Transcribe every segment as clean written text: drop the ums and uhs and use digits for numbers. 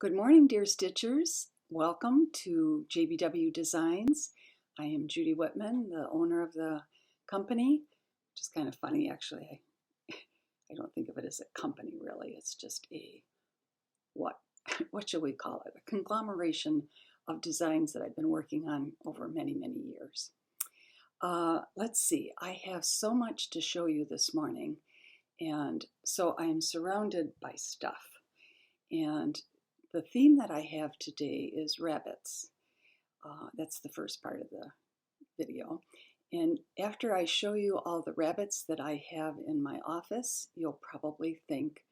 Good morning, dear Stitchers. Welcome to JBW Designs. I am Judy Whitman, the owner of the company, which is kind of funny, actually. I don't think of it as a company, really. It's just what shall we call it? A conglomeration of designs that I've been working on over many, many years. Let's see. I have so much to show you this morning, and so I am surrounded by stuff. And the theme that I have today is rabbits. That's the first part of the video. And after I show you all the rabbits that I have in my office, you'll probably think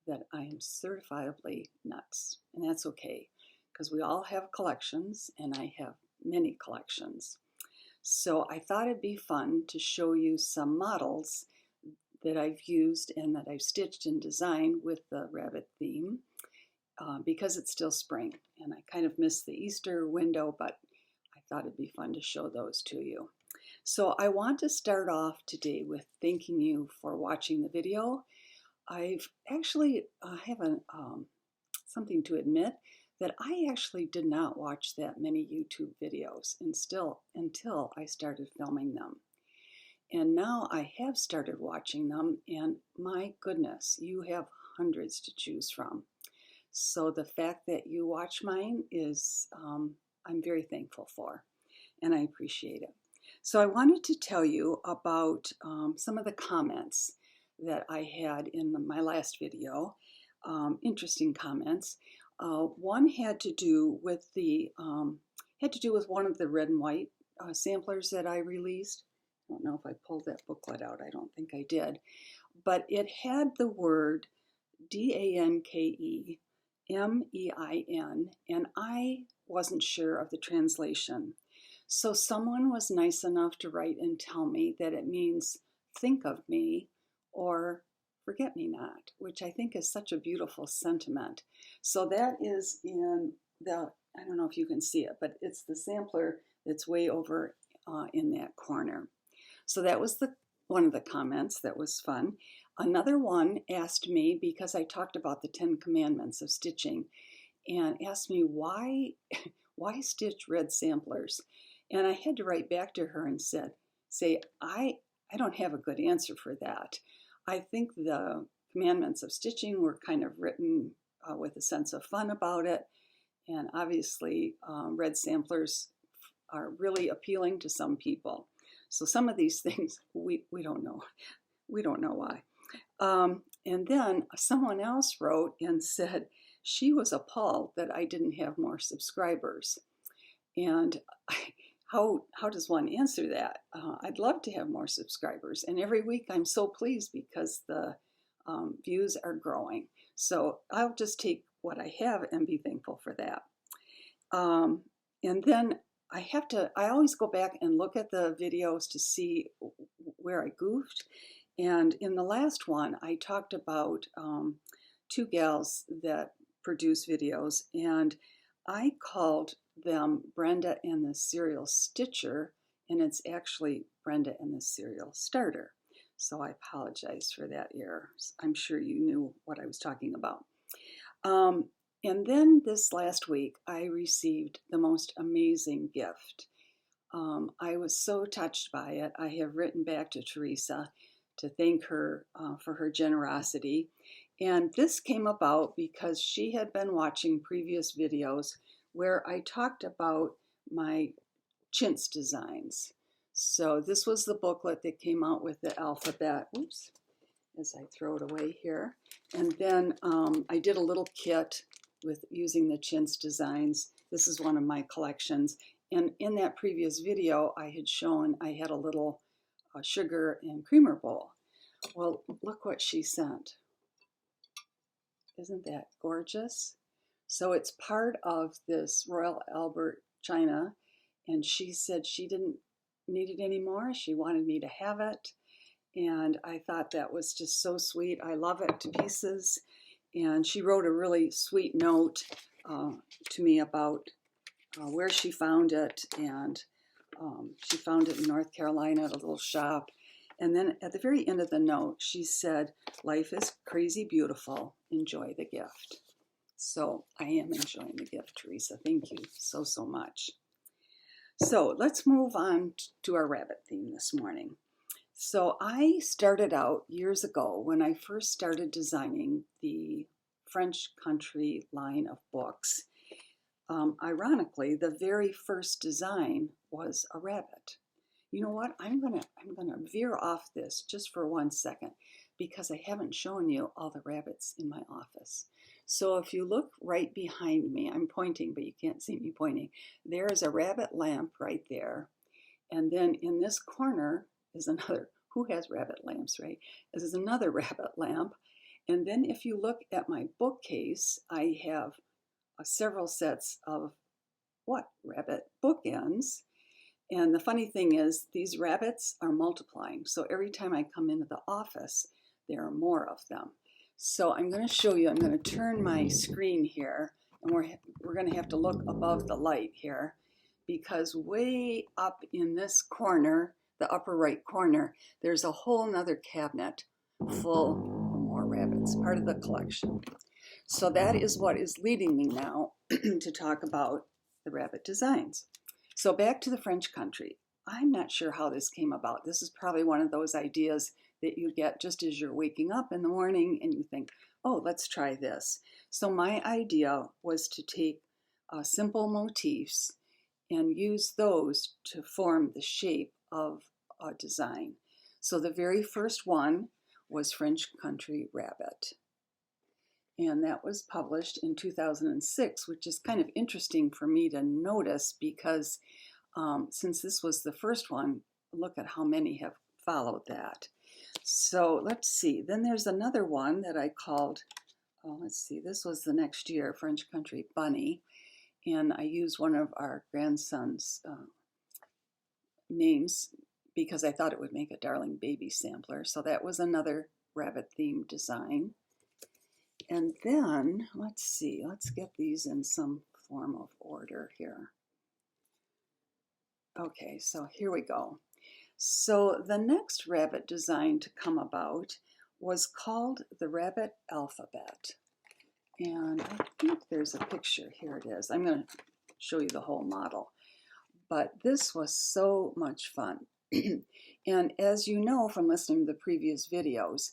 that I am certifiably nuts. And that's okay, because we all have collections, and I have many collections. So I thought it'd be fun to show you some models that I've used and that I've stitched and designed with the rabbit theme. Because it's still spring, and I kind of missed the Easter window, but I thought it'd be fun to show those to you. So I want to start off today with thanking you for watching the video. I've actually something to admit that I actually did not watch that many YouTube videos until I started filming them. And now I have started watching them, and my goodness, you have hundreds to choose from. So the fact that you watch mine is, I'm very thankful for, and I appreciate it. So I wanted to tell you about some of the comments that I had in my last video, interesting comments. One had to do with one of the red and white samplers that I released. I don't know if I pulled that booklet out. I don't think I did, but it had the word DANKE. MEIN, and I wasn't sure of the translation. So someone was nice enough to write and tell me that it means think of me or forget me not, which I think is such a beautiful sentiment. So that is in I don't know if you can see it, but it's the sampler that's way over in that corner. So that was one of the comments that was fun. Another one asked me, because I talked about the 10 commandments of stitching, and asked me why stitch red samplers. And I had to write back to her and say, I don't have a good answer for that. I think the commandments of stitching were kind of written with a sense of fun about it. And obviously red samplers are really appealing to some people. So some of these things we don't know. We don't know why. And then someone else wrote and said she was appalled that I didn't have more subscribers. And how does one answer that? I'd love to have more subscribers. And every week I'm so pleased because the views are growing. So I'll just take what I have and be thankful for that. And then I always go back and look at the videos to see where I goofed. And in the last one, I talked about two gals that produce videos, and I called them Brenda and the Serial Stitcher, and it's actually Brenda and the Serial Starter. So I apologize for that error. I'm sure you knew what I was talking about. And then this last week, I received the most amazing gift. I was so touched by it. I have written back to Teresa to thank her for her generosity. And this came about because she had been watching previous videos where I talked about my chintz designs. So this was the booklet that came out with the alphabet. Oops, as I throw it away here. And then I did a little kit with using the chintz designs. This is one of my collections. And in that previous video, I had shown I had a little sugar and creamer bowl. Well, look what she sent. Isn't that gorgeous? So it's part of this Royal Albert china, and she said she didn't need it anymore. She wanted me to have it, and I thought that was just so sweet. I love it to pieces. And she wrote a really sweet note to me about where she found it, and she found it in North Carolina at a little shop. And then at the very end of the note, she said, "Life is crazy beautiful. Enjoy the gift." So I am enjoying the gift, Teresa. Thank you so, so much. So let's move on to our rabbit theme this morning. So I started out years ago when I first started designing the French Country line of books. Ironically, the very first design was a rabbit. You know what? I'm gonna veer off this just for 1 second because I haven't shown you all the rabbits in my office. So if you look right behind me, I'm pointing, but you can't see me pointing. There is a rabbit lamp right there. And then in this corner is another, who has rabbit lamps, right? This is another rabbit lamp. And then if you look at my bookcase, I have several sets of rabbit bookends. And the funny thing is these rabbits are multiplying. So every time I come into the office, there are more of them. So I'm going to show you, I'm going to turn my screen here, and we're going to have to look above the light here, because way up in this corner, the upper right corner, there's a whole nother cabinet full of more rabbits, part of the collection. So that is what is leading me now to talk about the rabbit designs. So back to the French Country. I'm not sure how this came about. This is probably one of those ideas that you get just as you're waking up in the morning and you think, oh, let's try this. So my idea was to take simple motifs and use those to form the shape of a design. So the very first one was French Country Rabbit. And that was published in 2006, which is kind of interesting for me to notice because since this was the first one, look at how many have followed that. So let's see. Then there's another one that I called, let's see, this was the next year, French Country Bunny. And I used one of our grandson's names because I thought it would make a darling baby sampler. So that was another rabbit themed design. And then, let's see, let's get these in some form of order here. Okay, so here we go. So the next rabbit design to come about was called the Rabbit Alphabet. And I think there's a picture. Here it is. I'm going to show you the whole model. But this was so much fun. And as you know from listening to the previous videos,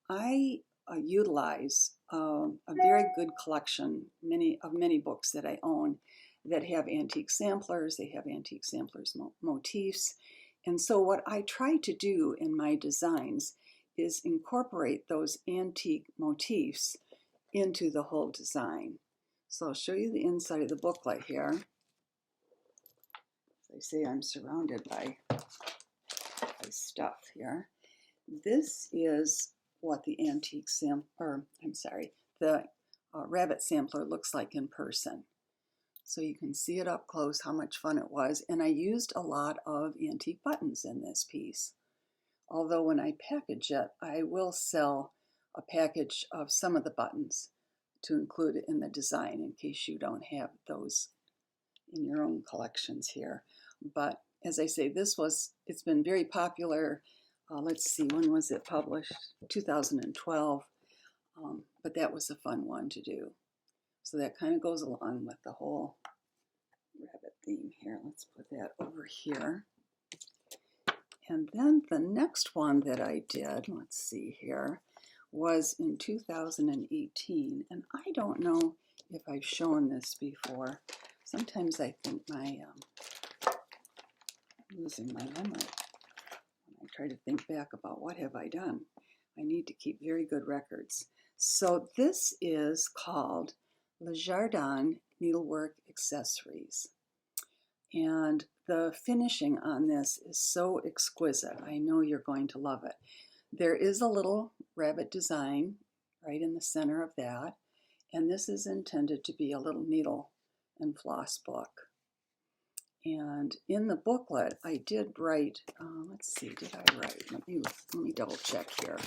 I utilize a very good collection, many books that I own that have antique samplers. They have antique samplers motifs. And so what I try to do in my designs is incorporate those antique motifs into the whole design. So I'll show you the inside of the booklet here. As I say, I'm surrounded by stuff here. This is what the antique the rabbit sampler looks like in person. So you can see it up close how much fun it was. And I used a lot of antique buttons in this piece. Although when I package it, I will sell a package of some of the buttons to include in the design in case you don't have those in your own collections here. But as I say, it's been very popular. Let's see, when was it published? 2012. But that was a fun one to do. So that kind of goes along with the whole rabbit theme here. Let's put that over here. And then the next one that I did, let's see here, was in 2018. And I don't know if I've shown this before. Sometimes I think I'm losing my memory. I try to think back about what have I done. I need to keep very good records. So this is called Lejardon Needlework Accessories. And the finishing on this is so exquisite. I know you're going to love it. There is a little rabbit design right in the center of that. And this is intended to be a little needle and floss book. And in the booklet, I did write, let's see, did I write? Let me double check here.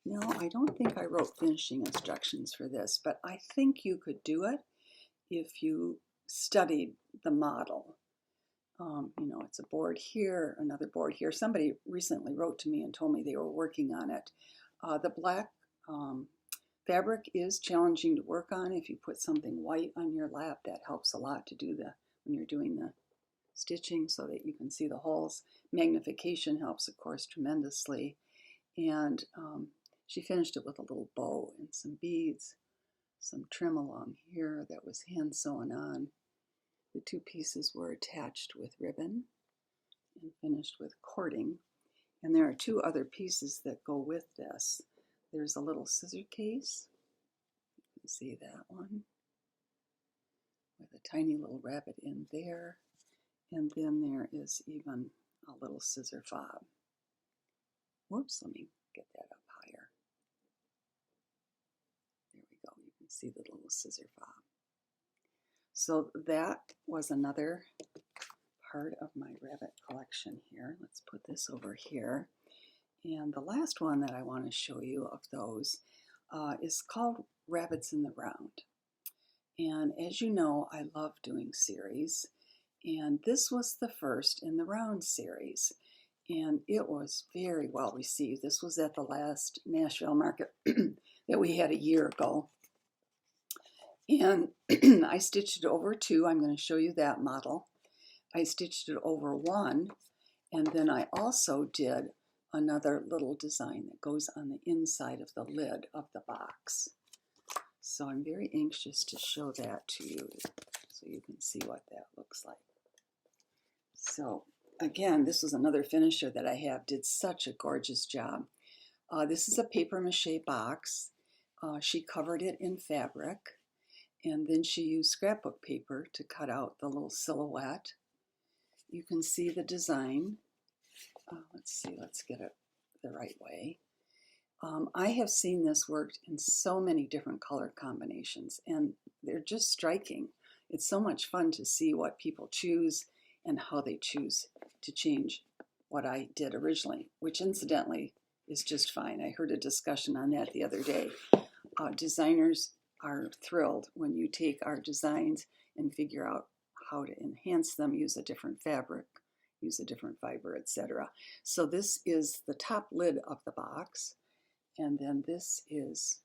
No, I don't think I wrote finishing instructions for this, but I think you could do it if you studied the model. You know, it's a board here, another board here. Somebody recently wrote to me and told me they were working on it. The black Fabric is challenging to work on. If you put something white on your lap, that helps a lot to do when you're doing the stitching so that you can see the holes. Magnification helps, of course, tremendously. And she finished it with a little bow and some beads, some trim along here that was hand sewn on. The two pieces were attached with ribbon and finished with cording. And there are two other pieces that go with this. There's a little scissor case. You can see that one with a tiny little rabbit in there. And then there is even a little scissor fob. Whoops, let me get that up higher. There we go. You can see the little scissor fob. So that was another part of my rabbit collection here. Let's put this over here. And the last one that I want to show you of those is called Rabbits in the Round. And as you know, I love doing series. And this was the first in the round series. And it was very well received. This was at the last Nashville market that we had a year ago. And I stitched it over 2. I'm going to show you that model. I stitched it over 1. And then I also did another little design that goes on the inside of the lid of the box. So I'm very anxious to show that to you so you can see what that looks like. So again, this was another finisher that I have, did such a gorgeous job. This is a paper mache box. She covered it in fabric, and then she used scrapbook paper to cut out the little silhouette. You can see the design. Let's see, let's get it the right way. I have seen this worked in so many different color combinations, and they're just striking. It's so much fun to see what people choose and how they choose to change what I did originally, which incidentally is just fine. I heard a discussion on that the other day. Designers are thrilled when you take our designs and figure out how to enhance them, use a different fabric, use a different fiber, etc. So this is the top lid of the box, and then this is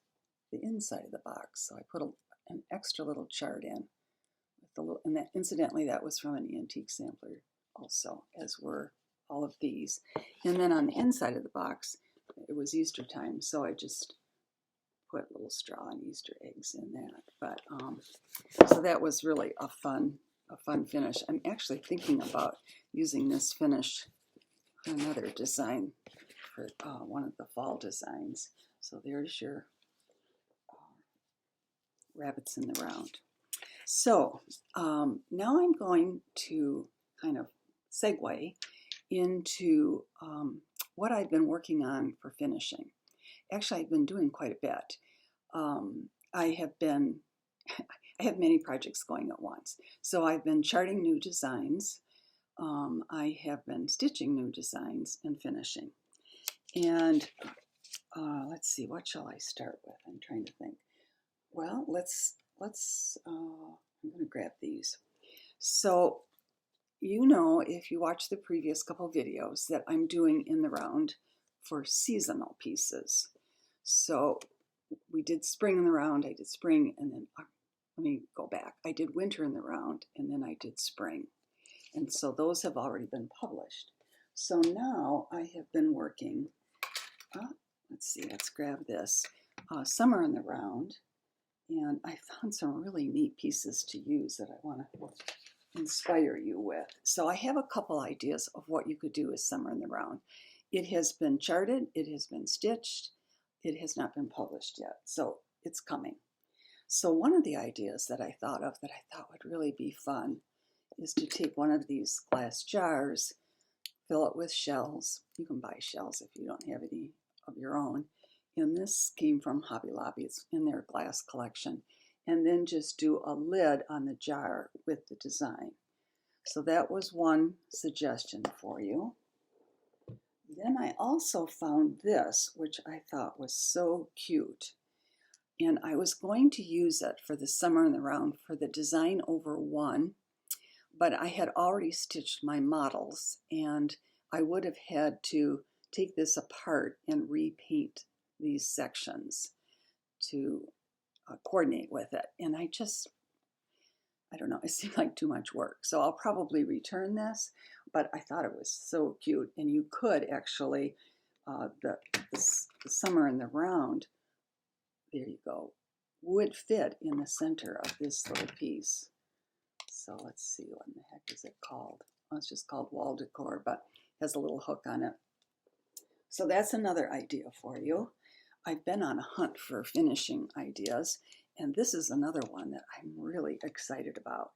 the inside of the box. So I put an extra little chart in with the little, and that incidentally that was from an antique sampler also, as were all of these. And then on the inside of the box, it was Easter time, so I just put little straw and Easter eggs in that. But so that was really a fun finish. I'm actually thinking about using this finish on another design for one of the fall designs. So there's your rabbits in the round. So now I'm going to kind of segue into what I've been working on for finishing. Actually, I've been doing quite a bit. I have many projects going at once. So I've been charting new designs. I have been stitching new designs and finishing. And let's see, what shall I start with? I'm trying to think. Well, I'm going to grab these. So, you know, if you watch the previous couple videos, that I'm doing in the round for seasonal pieces. So we did spring in the round, I did spring, and then let me go back. I did winter in the round, and then I did spring. And so those have already been published. So now I have been working, let's see, let's grab this, summer in the round, and I found some really neat pieces to use that I want to inspire you with. So I have a couple ideas of what you could do with summer in the round. It has been charted, it has been stitched, it has not been published yet, so it's coming. So one of the ideas that I thought of that I thought would really be fun is to take one of these glass jars, fill it with shells. You can buy shells if you don't have any of your own. And this came from Hobby Lobby. It's in their glass collection. And then just do a lid on the jar with the design. So that was one suggestion for you. Then I also found this, which I thought was so cute. And I was going to use it for the summer in the round for the design over one, but I had already stitched my models, and I would have had to take this apart and repaint these sections to coordinate with it. And I don't know, it seemed like too much work. So I'll probably return this, but I thought it was so cute. And you could actually, the summer in the round, there you go, would fit in the center of this little piece. So let's see, what in the heck is it called? Well, it's just called wall decor, but has a little hook on it. So that's another idea for you. I've been on a hunt for finishing ideas, and this is another one that I'm really excited about.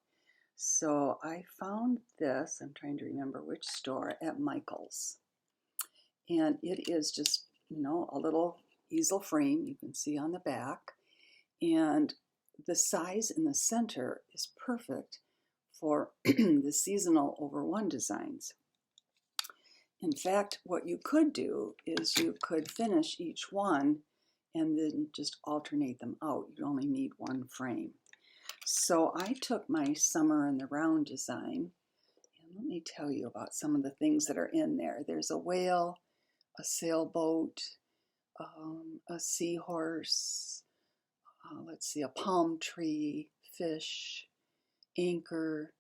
So I found this, I'm trying to remember which store, at Michael's. And it is just, a little easel frame you can see on the back. And the size in the center is perfect for the seasonal over one designs. In fact, what you could do is you could finish each one and then just alternate them out. You only need one frame. So I took my summer in the round design, and let me tell you about some of the things that are in there. There's a whale, a sailboat, a seahorse, let's see, a palm tree, fish, anchor.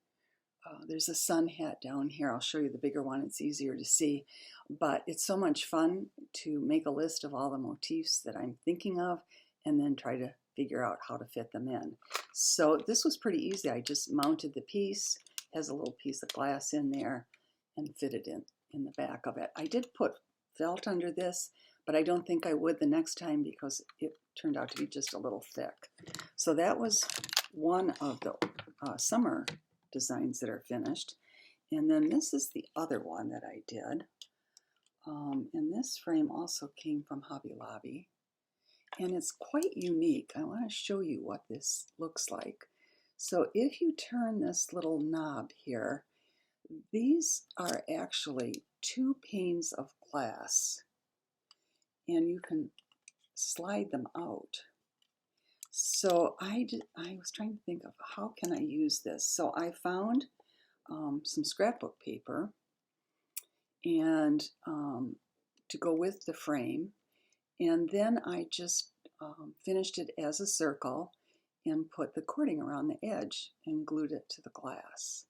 There's a sun hat down here. I'll show you the bigger one. It's easier to see. But it's so much fun to make a list of all the motifs that I'm thinking of and then try to figure out how to fit them in. So this was pretty easy. I just mounted the piece, has a little piece of glass in there, and fit it in the back of it. I did put felt under this, but I don't think I would the next time because it turned out to be just a little thick. So that was one of the summer designs that are finished. And then this is the other one that I did. And this frame also came from Hobby Lobby. And it's quite unique. I want to show you what this looks like. So if you turn this little knob here, these are actually 2 panes of glass. And you can slide them out. So I was trying to think of how can I use this. So I found some scrapbook paper and to go with the frame, and then I just finished it as a circle and put the cording around the edge and glued it to the glass.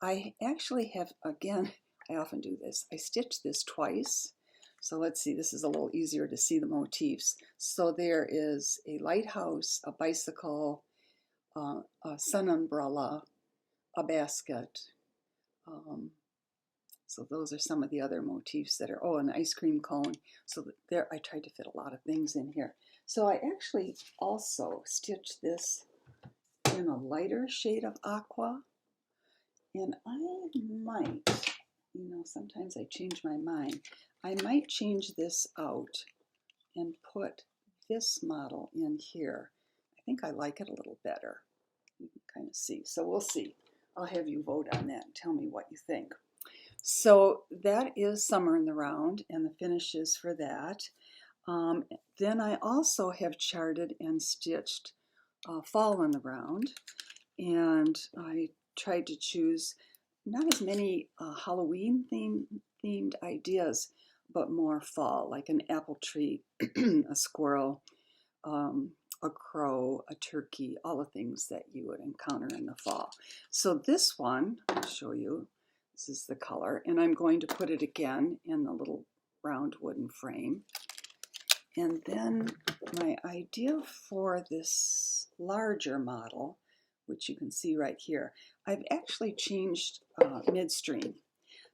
I actually have, again, I often do this, I stitched this twice. So let's see, this is a little easier to see the motifs. So there is a lighthouse, a bicycle, a sun umbrella, a basket. So those are some of the other motifs that are, an ice cream cone. So there, I tried to fit a lot of things in here. So I actually also stitched this in a lighter shade of aqua. And I might, sometimes I change my mind. I might change this out and put this model in here. I think I like it a little better. You can kind of see. So we'll see. I'll have you vote on that and tell me what you think. So that is Summer in the Round and the finishes for that. Then I also have charted and stitched Fall in the Round. And I tried to choose not as many Halloween themed ideas, but more fall, like an apple tree, a squirrel, a crow, a turkey, all the things that you would encounter in the fall. So this one, I'll show you, this is the color, and I'm going to put it again in the little round wooden frame. And then my idea for this larger model, which you can see right here, I've actually changed midstream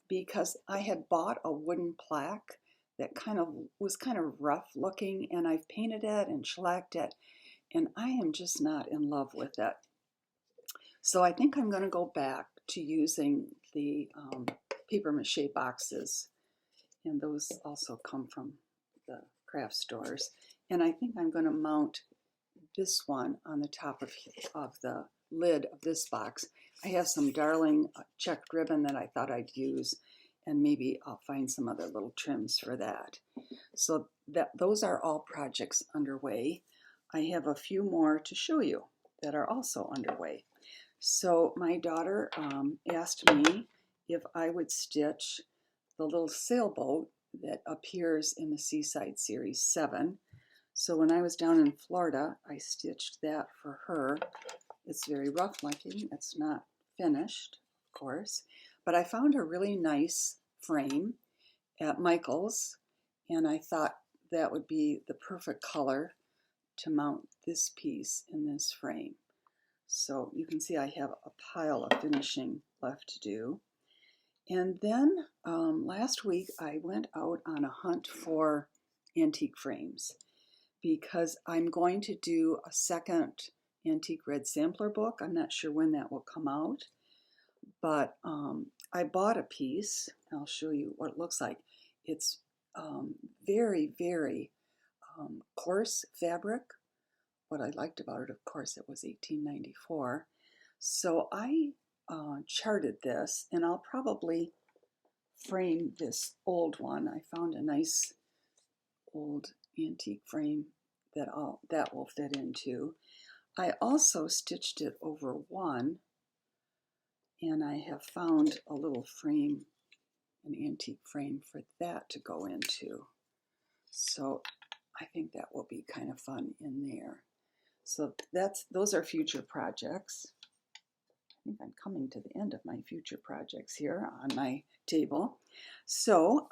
because I had bought a wooden plaque that was kind of rough looking, and I've painted it and shellacked it, and I am just not in love with it. So I think I'm going to go back to using the paper mache boxes, and those also come from the craft stores. And I think I'm going to mount this one on the top of the lid of this box. I have some darling checked ribbon that I thought I'd use, and maybe I'll find some other little trims for that. So those are all projects underway. I have a few more to show you that are also underway. So my daughter asked me if I would stitch the little sailboat that appears in the Seaside Series 7. So when I was down in Florida, I stitched that for her. It's very rough looking. It's not finished, of course, but I found a really nice frame at Michael's, and I thought that would be the perfect color to mount this piece in this frame. So you can see I have a pile of finishing left to do. And then last week I went out on a hunt for antique frames because I'm going to do a second Antique Red Sampler book. I'm not sure when that will come out, but I bought a piece. I'll show you what it looks like. It's very, very coarse fabric. What I liked about it, of course, it was 1894. So I charted this, and I'll probably frame this old one. I found a nice old antique frame that will fit into. I also stitched it over one, and I have found a little frame, an antique frame for that to go into. So I think that will be kind of fun in there. So those are future projects. I think I'm coming to the end of my future projects here on my table. So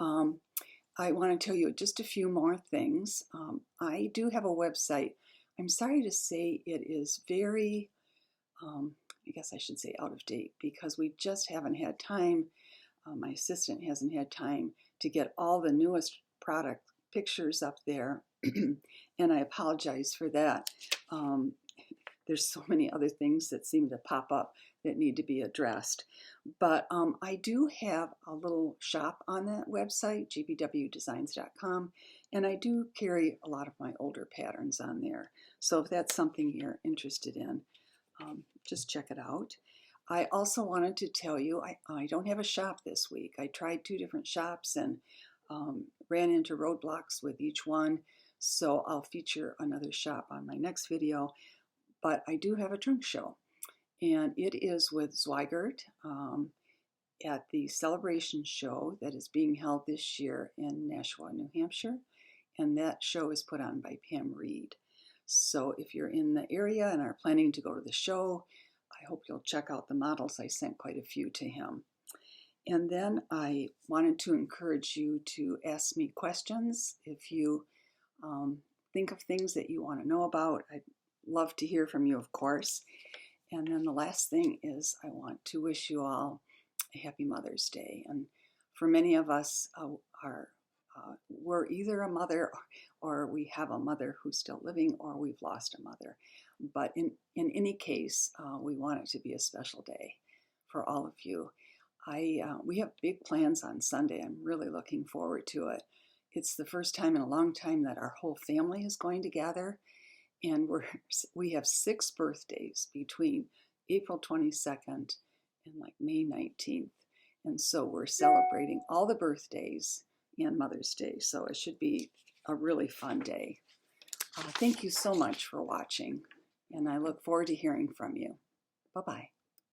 I want to tell you just a few more things. I do have a website. I'm sorry to say it is very, I guess I should say out of date, because we just haven't had time. My assistant hasn't had time to get all the newest product pictures up there, and I apologize for that. There's so many other things that seem to pop up that need to be addressed. But I do have a little shop on that website, jbwdesigns.com, and I do carry a lot of my older patterns on there. So if that's something you're interested in, just check it out. I also wanted to tell you I don't have a shop this week. I tried 2 different shops and ran into roadblocks with each one. So I'll feature another shop on my next video. But I do have a trunk show, and it is with Zweigert at the Celebration Show that is being held this year in Nashua, New Hampshire, and that show is put on by Pam Reed. So if you're in the area and are planning to go to the show, I hope you'll check out the models. I sent quite a few to him. And then I wanted to encourage you to ask me questions. If you think of things that you want to know about, I'd love to hear from you, of course. And then the last thing is I want to wish you all a happy Mother's Day. And for many of us, we're either a mother or we have a mother who's still living, or we've lost a mother. But in any case, we want it to be a special day for all of you. We have big plans on Sunday. I'm really looking forward to it. It's the first time in a long time that our whole family is going to gather. And we have 6 birthdays between April 22nd and like May 19th. And so we're celebrating all the birthdays and Mother's Day. So it should be a really fun day. Thank you so much for watching, and I look forward to hearing from you. Bye-bye.